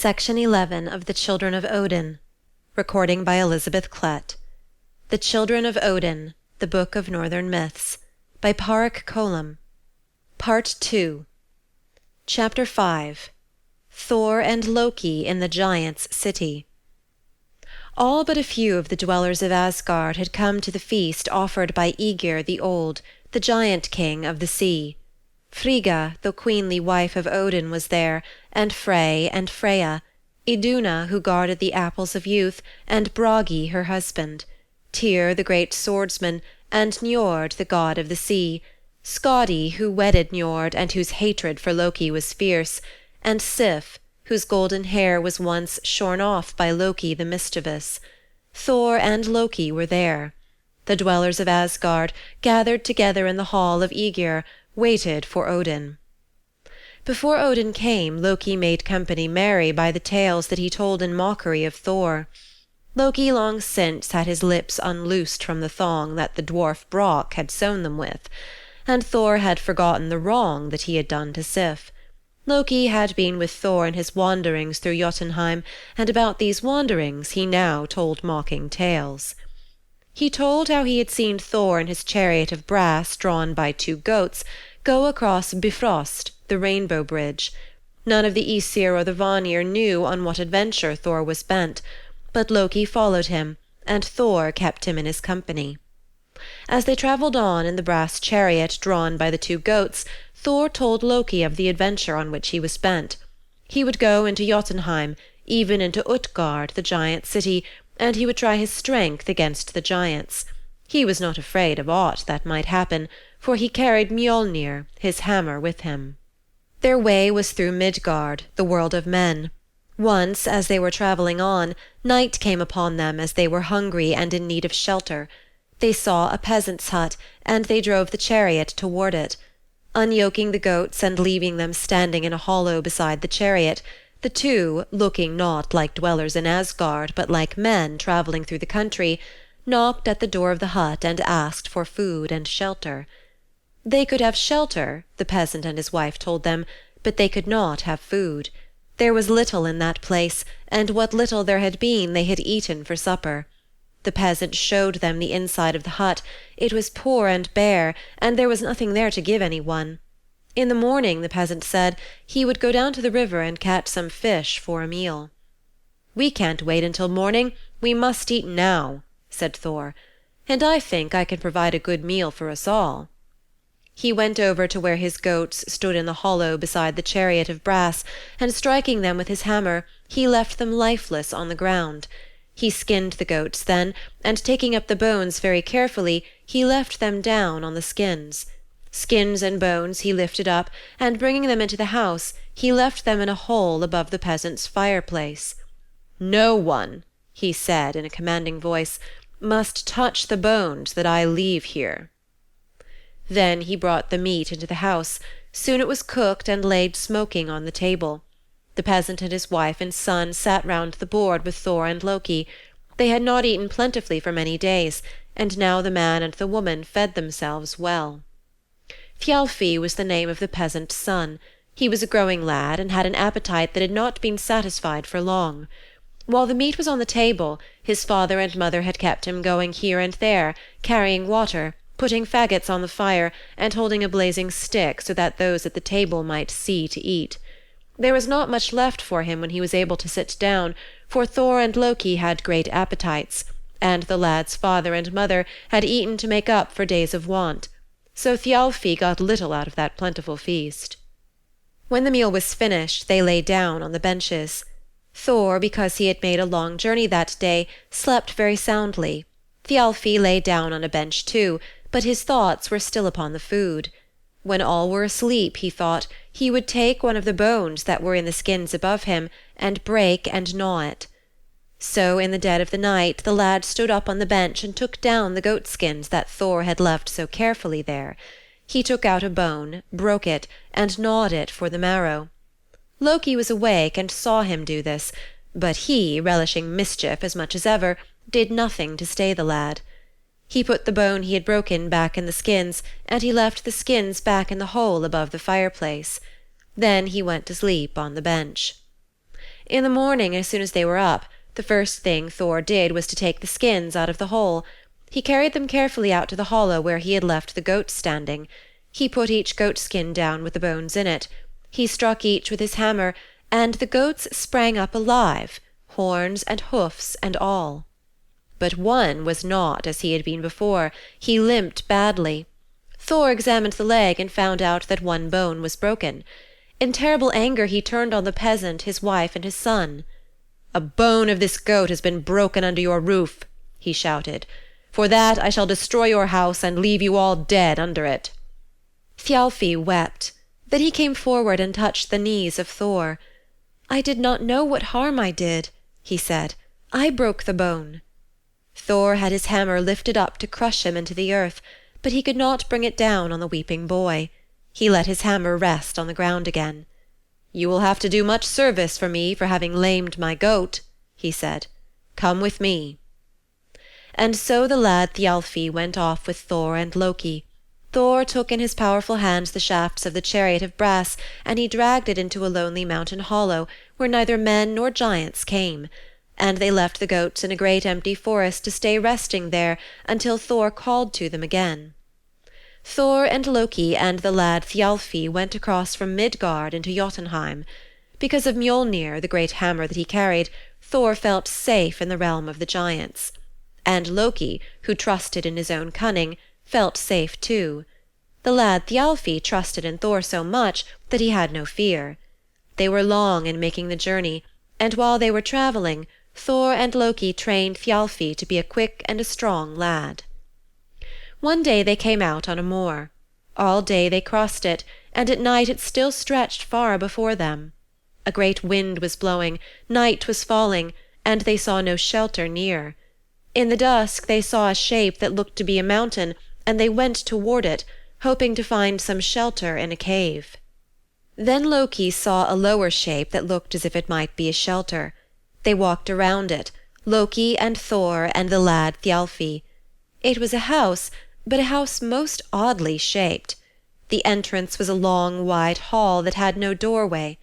Section 11 of The Children of Odin. Recording by Elizabeth Klett. The Children of Odin, The Book of Northern Myths, by Padraic Colum. Part 2. Chapter 5. Thor and Loki in the Giants' City. All but a few of the dwellers of Asgard had come to the feast offered by Aegir the Old, the giant king of the sea. Frigga, the queenly wife of Odin, was there, and Frey and Freya, Iduna, who guarded the apples of youth, and Bragi, her husband, Tyr, the great swordsman, and Njord, the god of the sea, Skadi, who wedded Njord and whose hatred for Loki was fierce, and Sif, whose golden hair was once shorn off by Loki the mischievous. Thor and Loki were there. The dwellers of Asgard, gathered together in the hall of Aegir, waited for Odin. Before Odin came, Loki made company merry by the tales that he told in mockery of Thor. Loki long since had his lips unloosed from the thong that the dwarf Brock had sewn them with, and Thor had forgotten the wrong that he had done to Sif. Loki had been with Thor in his wanderings through Jotunheim, and about these wanderings he now told mocking tales. He told how he had seen Thor in his chariot of brass drawn by 2 goats go across Bifrost, the rainbow bridge. None of the Aesir or the Vanir knew on what adventure Thor was bent, but Loki followed him, and Thor kept him in his company. As they travelled on in the brass chariot drawn by the 2 goats, Thor told Loki of the adventure on which he was bent. He would go into Jotunheim, even into Utgard, the giant city, and he would try his strength against the giants. He was not afraid of aught that might happen, for he carried Mjolnir, his hammer, with him. Their way was through Midgard, the world of men. Once, as they were travelling on, night came upon them as they were hungry and in need of shelter. They saw a peasant's hut, and they drove the chariot toward it. Unyoking the goats and leaving them standing in a hollow beside the chariot, the 2, looking not like dwellers in Asgard, but like men travelling through the country, knocked at the door of the hut and asked for food and shelter. They could have shelter, the peasant and his wife told them, but they could not have food. There was little in that place, and what little there had been they had eaten for supper. The peasant showed them the inside of the hut. It was poor and bare, and there was nothing there to give any one. In the morning, the peasant said, he would go down to the river and catch some fish for a meal. "We can't wait until morning, we must eat now," said Thor, "and I think I can provide a good meal for us all." He went over to where his goats stood in the hollow beside the chariot of brass, and striking them with his hammer, he left them lifeless on the ground. He skinned the goats then, and taking up the bones very carefully, he left them down on the skins. Skins and bones he lifted up, and bringing them into the house, he left them in a hole above the peasant's fireplace. "No one," he said in a commanding voice, "must touch the bones that I leave here." Then he brought the meat into the house. Soon it was cooked and laid smoking on the table. The peasant and his wife and son sat round the board with Thor and Loki. They had not eaten plentifully for many days, and now the man and the woman fed themselves well. Thjalfi was the name of the peasant's son. He was a growing lad, and had an appetite that had not been satisfied for long. While the meat was on the table, his father and mother had kept him going here and there, carrying water, putting faggots on the fire, and holding a blazing stick so that those at the table might see to eat. There was not much left for him when he was able to sit down, for Thor and Loki had great appetites, and the lad's father and mother had eaten to make up for days of want. So Thjalfi got little out of that plentiful feast. When the meal was finished, they lay down on the benches. Thor, because he had made a long journey that day, slept very soundly. Thjalfi lay down on a bench too, but his thoughts were still upon the food. When all were asleep, he thought, he would take one of the bones that were in the skins above him, and break and gnaw it. So in the dead of the night the lad stood up on the bench and took down the goatskins that Thor had left so carefully there. He took out a bone, broke it, and gnawed it for the marrow. Loki was awake and saw him do this, but he, relishing mischief as much as ever, did nothing to stay the lad. He put the bone he had broken back in the skins, and he left the skins back in the hole above the fireplace. Then he went to sleep on the bench. In the morning, as soon as they were up, the first thing Thor did was to take the skins out of the hole. He carried them carefully out to the hollow where he had left the goats standing. He put each goat skin down with the bones in it. He struck each with his hammer, and the goats sprang up alive, horns and hoofs and all. But one was not as he had been before. He limped badly. Thor examined the leg and found out that one bone was broken. In terrible anger he turned on the peasant, his wife, and his son. "A bone of this goat has been broken under your roof," he shouted. "For that I shall destroy your house and leave you all dead under it." Thjalfi wept. Then he came forward and touched the knees of Thor. "I did not know what harm I did," he said. "I broke the bone." Thor had his hammer lifted up to crush him into the earth, but he could not bring it down on the weeping boy. He let his hammer rest on the ground again. "You will have to do much service for me for having lamed my goat," he said. "Come with me." And so the lad Thjalfi went off with Thor and Loki. Thor took in his powerful hands the shafts of the chariot of brass, and he dragged it into a lonely mountain hollow where neither men nor giants came. And they left the goats in a great empty forest to stay resting there until Thor called to them again. Thor and Loki and the lad Thjalfi went across from Midgard into Jotunheim. Because of Mjolnir, the great hammer that he carried, Thor felt safe in the realm of the giants. And Loki, who trusted in his own cunning, felt safe too. The lad Thjalfi trusted in Thor so much that he had no fear. They were long in making the journey, and while they were traveling, Thor and Loki trained Thjalfi to be a quick and a strong lad. One day they came out on a moor. All day they crossed it, and at night it still stretched far before them. A great wind was blowing, night was falling, and they saw no shelter near. In the dusk they saw a shape that looked to be a mountain, and they went toward it, hoping to find some shelter in a cave. Then Loki saw a lower shape that looked as if it might be a shelter. They walked around it, Loki and Thor and the lad Thjalfi. It was a house, but a house most oddly shaped. The entrance was a long, wide hall that had no doorway.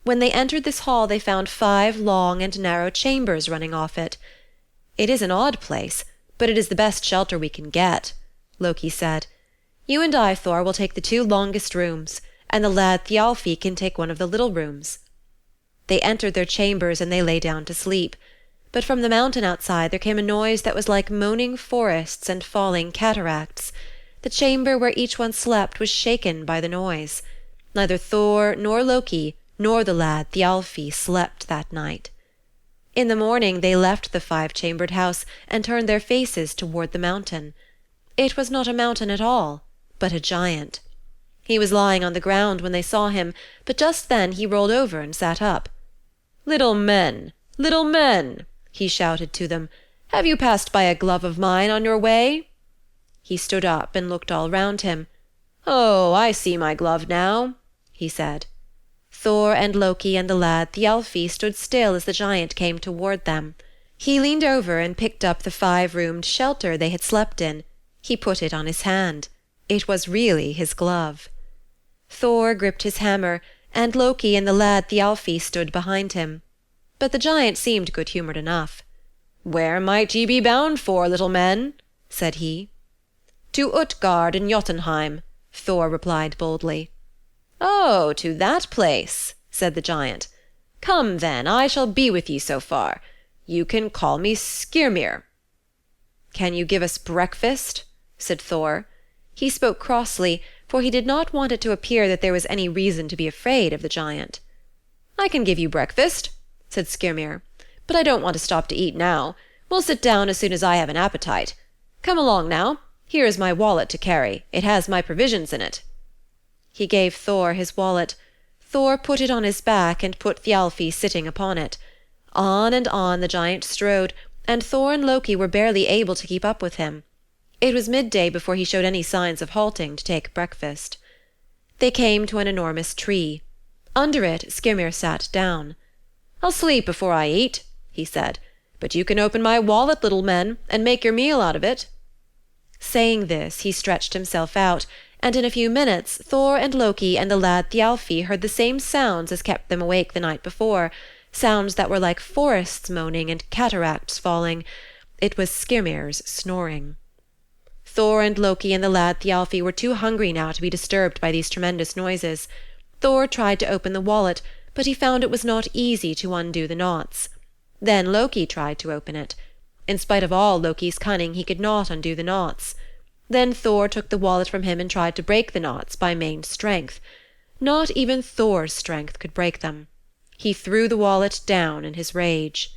When they entered this hall they found 5 long and narrow chambers running off it. "It is an odd place, but it is the best shelter we can get," Loki said. "You and I, Thor, will take the 2 longest rooms, and the lad Thjalfi can take one of the little rooms." They entered their chambers and they lay down to sleep. But from the mountain outside there came a noise that was like moaning forests and falling cataracts. The chamber where each one slept was shaken by the noise. Neither Thor nor Loki nor the lad Thjalfi slept that night. In the morning they left the 5-chambered house and turned their faces toward the mountain. It was not a mountain at all, but a giant. He was lying on the ground when they saw him, but just then he rolled over and sat up. "Little men, little men," he shouted to them, "have you passed by a glove of mine on your way?" He stood up and looked all round him. "Oh, I see my glove now," he said. Thor and Loki and the lad Thjalfi stood still as the giant came toward them. He leaned over and picked up the 5-roomed shelter they had slept in. He put it on his hand. It was really his glove. Thor gripped his hammer, and Loki and the lad Thjalfi stood behind him. But the giant seemed good-humoured enough. "Where might ye be bound for, little men?" said he. "To Utgard in Jotunheim," Thor replied boldly. "Oh, to that place," said the giant. "Come then, I shall be with ye so far. You can call me Skirmir." "Can you give us breakfast?" said Thor. He spoke crossly, for he did not want it to appear that there was any reason to be afraid of the giant. "I can give you breakfast," said Skirmir, "but I don't want to stop to eat now. We'll sit down as soon as I have an appetite. Come along now. Here is my wallet to carry. It has my provisions in it." He gave Thor his wallet. Thor put it on his back and put Thjalfi sitting upon it. On and on the giant strode, and Thor and Loki were barely able to keep up with him. It was midday before he showed any signs of halting to take breakfast. They came to an enormous tree. Under it Skirmir sat down. "I'll sleep before I eat," he said, "but you can open my wallet, little men, and make your meal out of it." Saying this, he stretched himself out, and in a few minutes Thor and Loki and the lad Thjalfi heard the same sounds as kept them awake the night before, sounds that were like forests moaning and cataracts falling. It was Skyrmir's snoring. Thor and Loki and the lad Thialfi were too hungry now to be disturbed by these tremendous noises. Thor tried to open the wallet, but he found it was not easy to undo the knots. Then Loki tried to open it. In spite of all Loki's cunning, he could not undo the knots. Then Thor took the wallet from him and tried to break the knots by main strength. Not even Thor's strength could break them. He threw the wallet down in his rage.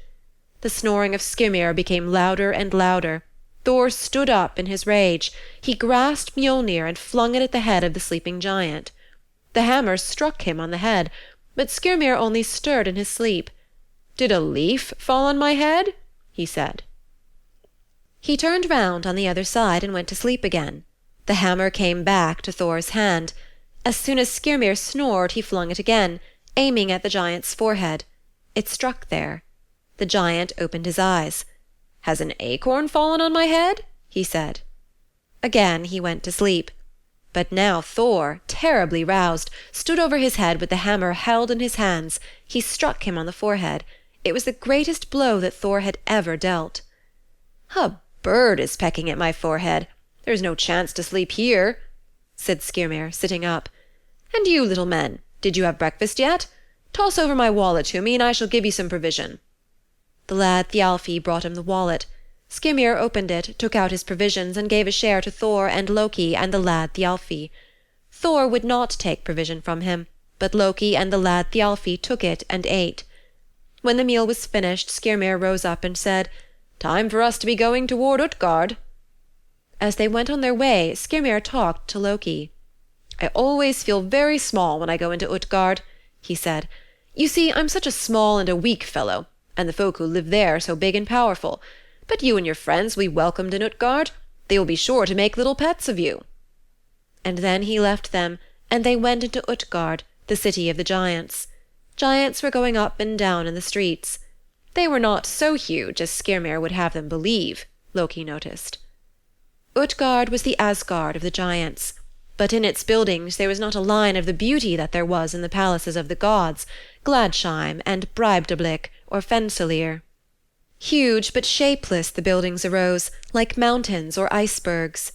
The snoring of Skyrmir became louder and louder. Thor stood up in his rage. He grasped Mjolnir and flung it at the head of the sleeping giant. The hammer struck him on the head, but Skyrmir only stirred in his sleep. "Did a leaf fall on my head?" he said. He turned round on the other side and went to sleep again. The hammer came back to Thor's hand. As soon as Skyrmir snored, he flung it again, aiming at the giant's forehead. It struck there. The giant opened his eyes. "Has an acorn fallen on my head?" he said. Again he went to sleep. But now Thor, terribly roused, stood over his head with the hammer held in his hands. He struck him on the forehead. It was the greatest blow that Thor had ever dealt. "A bird is pecking at my forehead. There's no chance to sleep here," said Skyrmir, sitting up. "And you, little men, did you have breakfast yet? Toss over my wallet to me, and I shall give you some provision." The lad Thialfi brought him the wallet. Skyrmir opened it, took out his provisions, and gave a share to Thor and Loki and the lad Thialfi. Thor would not take provision from him, but Loki and the lad Thialfi took it and ate. When the meal was finished, Skyrmir rose up and said, "Time for us to be going toward Utgard." As they went on their way, Skyrmir talked to Loki. "I always feel very small when I go into Utgard," he said. "You see, I'm such a small and a weak fellow, and the folk who live there are so big and powerful. But you and your friends will be welcomed in Utgard. They will be sure to make little pets of you." And then he left them, and they went into Utgard, the city of the giants. Giants were going up and down in the streets. They were not so huge as Skyrmir would have them believe, Loki noticed. Utgard was the Asgard of the giants, but in its buildings there was not a line of the beauty that there was in the palaces of the gods, Gladsheim and Breidablik or Fensalir. Huge but shapeless the buildings arose, like mountains or icebergs.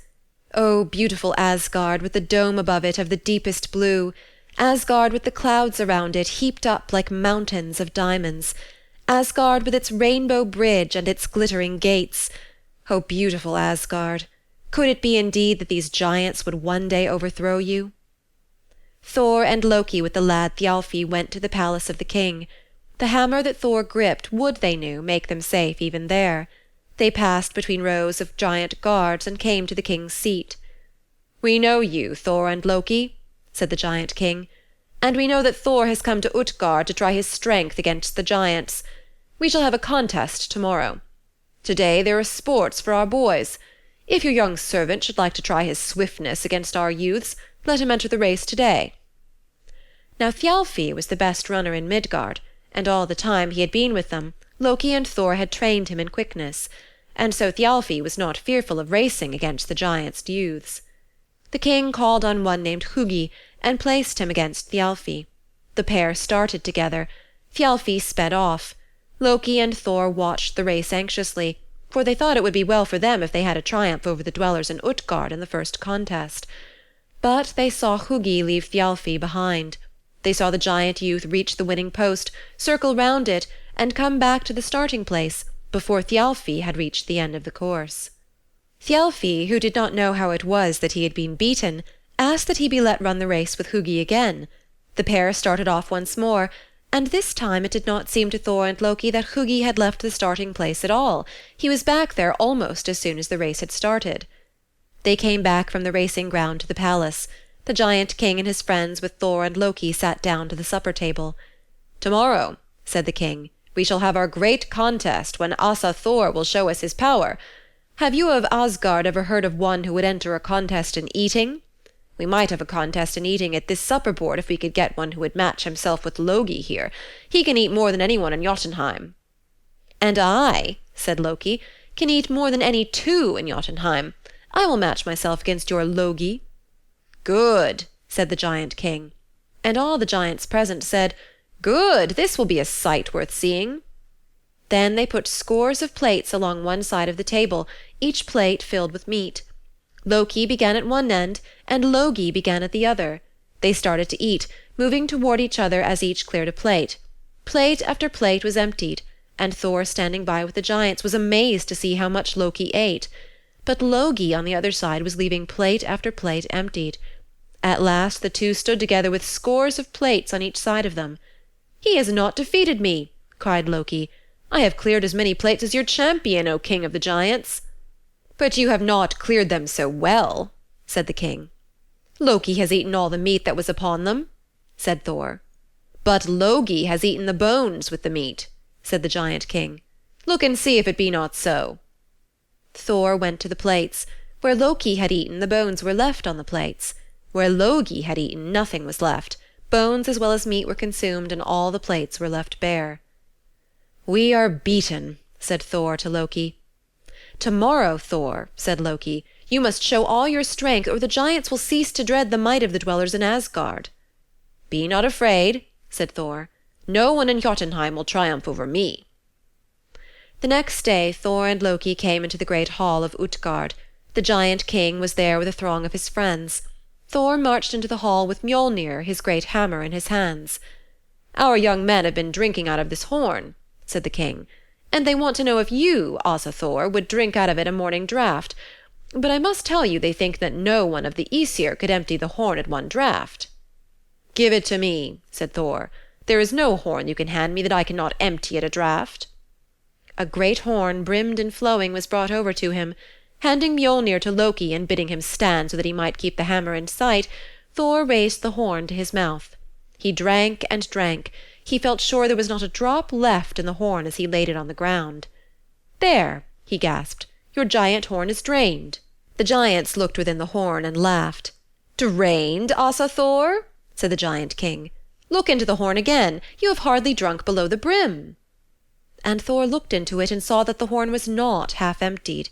Oh, beautiful Asgard, with the dome above it of the deepest blue! Asgard with the clouds around it heaped up like mountains of diamonds! Asgard with its rainbow bridge and its glittering gates! Oh, beautiful Asgard! Could it be indeed that these giants would one day overthrow you? Thor and Loki with the lad Thialfi went to the palace of the king. The hammer that Thor gripped would, they knew, make them safe even there. They passed between rows of giant guards and came to the king's seat. "We know you, Thor and Loki," said the giant king, "and we know that Thor has come to Utgard to try his strength against the giants. We shall have a contest tomorrow. Today there are sports for our boys. If your young servant should like to try his swiftness against our youths, let him enter the race today." Now Thialfi was the best runner in Midgard, and all the time he had been with them, Loki and Thor had trained him in quickness, and so Thialfi was not fearful of racing against the giants' youths. The king called on one named Hugi, and placed him against Thialfi. The pair started together. Thialfi sped off. Loki and Thor watched the race anxiously, for they thought it would be well for them if they had a triumph over the dwellers in Utgard in the first contest. But they saw Hugi leave Thialfi behind. They saw the giant youth reach the winning post, circle round it, and come back to the starting place before Thialfi had reached the end of the course. Thialfi, who did not know how it was that he had been beaten, asked that he be let run the race with Hugi again. The pair started off once more, and this time it did not seem to Thor and Loki that Hugi had left the starting place at all. He was back there almost as soon as the race had started. They came back from the racing ground to the palace. The giant king and his friends with Thor and Loki sat down to the supper table. "Tomorrow," said the king, "we shall have our great contest when Asa Thor will show us his power. Have you of Asgard ever heard of one who would enter a contest in eating? We might have a contest in eating at this supper board if we could get one who would match himself with Loki here. He can eat more than anyone in Jotunheim." "And I," said Loki, "can eat more than any two in Jotunheim. I will match myself against your Loki." "Good," said the giant king. And all the giants present said, Good, this will be a sight worth seeing." Then they put scores of plates along one side of the table, each plate filled with meat. Loki began at one end, and Logi began at the other. They started to eat, moving toward each other as each cleared a plate. Plate after plate was emptied, and Thor, standing by with the giants, was amazed to see how much Loki ate. But Logi, on the other side, was leaving plate after plate emptied. At last the two stood together with scores of plates on each side of them. "He has not defeated me," cried Loki. "I have cleared as many plates as your champion, O king of the giants." "But you have not cleared them so well," said the king. "Loki has eaten all the meat that was upon them," said Thor. "But Logi has eaten the bones with the meat," said the giant king. "Look and see if it be not so." Thor went to the plates. Where Loki had eaten, the bones were left on the plates. Where Logi had eaten, nothing was left. Bones as well as meat were consumed, and all the plates were left bare. "We are beaten," said Thor to Loki. "Tomorrow, Thor," said Loki, "you must show all your strength, or the giants will cease to dread the might of the dwellers in Asgard." "Be not afraid," said Thor. "No one in Jotunheim will triumph over me." The next day Thor and Loki came into the great hall of Utgard. The giant king was there with a throng of his friends. Thor marched into the hall with Mjolnir, his great hammer, in his hands. "Our young men have been drinking out of this horn," said the king, "and they want to know if you, Asa Thor, would drink out of it a morning draught. But I must tell you they think that no one of the Aesir could empty the horn at one draught." "Give it to me," said Thor. "There is no horn you can hand me that I cannot empty at a draught." A great horn, brimmed and flowing, was brought over to him. Handing Mjolnir to Loki and bidding him stand so that he might keep the hammer in sight, Thor raised the horn to his mouth. He drank and drank. He felt sure there was not a drop left in the horn as he laid it on the ground. "There," he gasped, "your giant horn is drained." The giants looked within the horn and laughed. "Drained, Asa Thor?" said the giant king. "Look into the horn again. You have hardly drunk below the brim." And Thor looked into it and saw that the horn was not half emptied.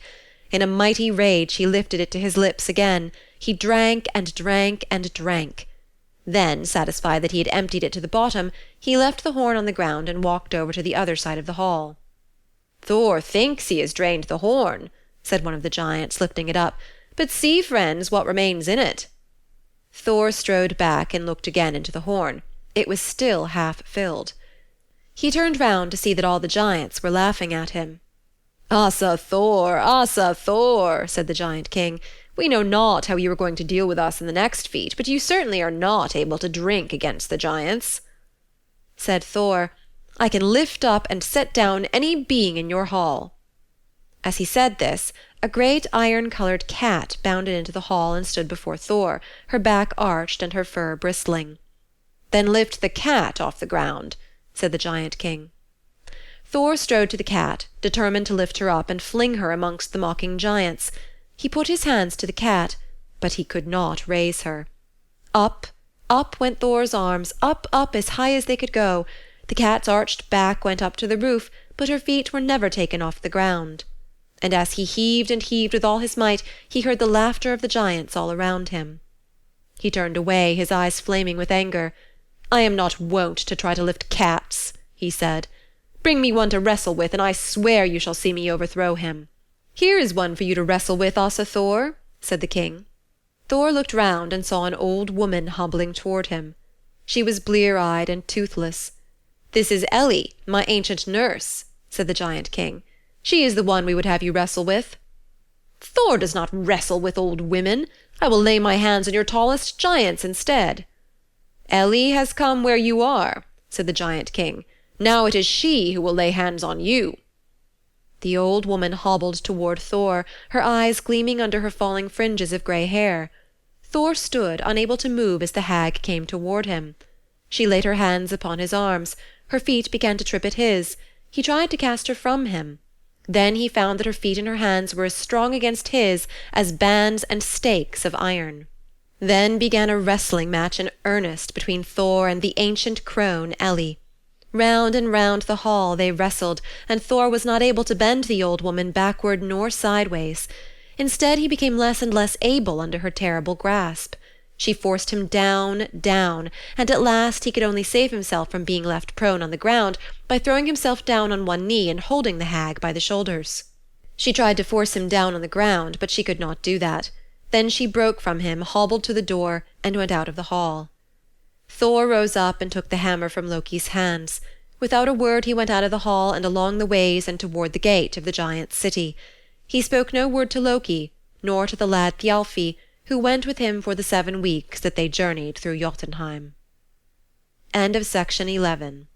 In a mighty rage he lifted it to his lips again. He drank and drank and drank. Then, satisfied that he had emptied it to the bottom, he left the horn on the ground and walked over to the other side of the hall. "Thor thinks he has drained the horn," said one of the giants, lifting it up. "But see, friends, what remains in it." Thor strode back and looked again into the horn. It was still half filled. He turned round to see that all the giants were laughing at him. Asa Thor, said the giant king. "We know not how you are going to deal with us in the next feat, but you certainly are not able to drink against the giants." Said Thor, "I can lift up and set down any being in your hall." As he said this, a great iron-colored cat bounded into the hall and stood before Thor, her back arched and her fur bristling. "Then lift the cat off the ground," said the giant king. Thor strode to the cat, determined to lift her up and fling her amongst the mocking giants. He put his hands to the cat, but he could not raise her. Up, up went Thor's arms, up, up, as high as they could go. The cat's arched back went up to the roof, but her feet were never taken off the ground. And as he heaved and heaved with all his might, he heard the laughter of the giants all around him. He turned away, his eyes flaming with anger. "I am not wont to try to lift cats," he said. "Bring me one to wrestle with, and I swear you shall see me overthrow him." "Here is one for you to wrestle with, Asa Thor," said the king. Thor looked round and saw an old woman hobbling toward him. She was blear-eyed and toothless. "This is Ellie, my ancient nurse," said the giant king. "She is the one we would have you wrestle with." "Thor does not wrestle with old women. I will lay my hands on your tallest giants instead." "Ellie has come where you are," said the giant king. "Now it is she who will lay hands on you." The old woman hobbled toward Thor, her eyes gleaming under her falling fringes of grey hair. Thor stood, unable to move as the hag came toward him. She laid her hands upon his arms. Her feet began to trip at his. He tried to cast her from him. Then he found that her feet and her hands were as strong against his as bands and stakes of iron. Then began a wrestling match in earnest between Thor and the ancient crone Ellie. Round and round the hall they wrestled, and Thor was not able to bend the old woman backward nor sideways. Instead, he became less and less able under her terrible grasp. She forced him down, down, and at last he could only save himself from being left prone on the ground by throwing himself down on one knee and holding the hag by the shoulders. She tried to force him down on the ground, but she could not do that. Then she broke from him, hobbled to the door, and went out of the hall. Thor rose up and took the hammer from Loki's hands. Without a word he went out of the hall and along the ways and toward the gate of the giants' city. He spoke no word to Loki, nor to the lad Thialfi, who went with him for the 7 weeks that they journeyed through Jotunheim. End of section 11.